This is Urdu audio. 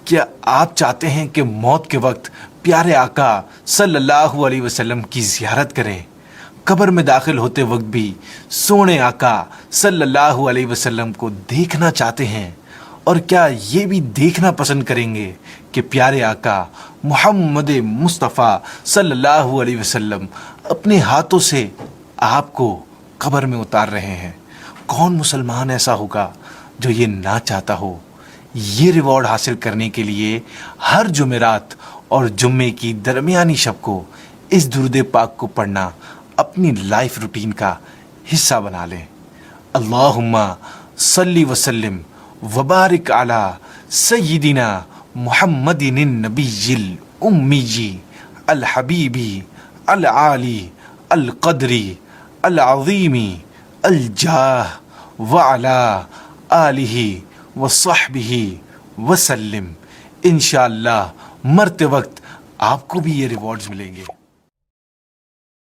کیا آپ چاہتے ہیں کہ موت کے وقت پیارے آقا صلی اللہ علیہ وسلم کی زیارت کریں؟ قبر میں داخل ہوتے وقت بھی سونے آقا صلی اللہ علیہ وسلم کو دیکھنا چاہتے ہیں؟ اور کیا یہ بھی دیکھنا پسند کریں گے کہ پیارے آقا محمد مصطفیٰ صلی اللہ علیہ وسلم اپنے ہاتھوں سے آپ کو قبر میں اتار رہے ہیں؟ کون مسلمان ایسا ہوگا جو یہ نہ چاہتا ہو؟ یہ ریوارڈ حاصل کرنے کے لیے ہر جمعرات اور جمعے کی درمیانی شب کو اس درود پاک کو پڑھنا اپنی لائف روٹین کا حصہ بنا لیں۔ اللہم صلی وسلم وبارک علی سیدنا محمد النبی الامی الحبیبی العالی القدری العظیمی الجاہ وعلا آلہ وصحبہ وسلم۔ انشاءاللہ مرتے وقت آپ کو بھی یہ ریوارڈز ملیں گے۔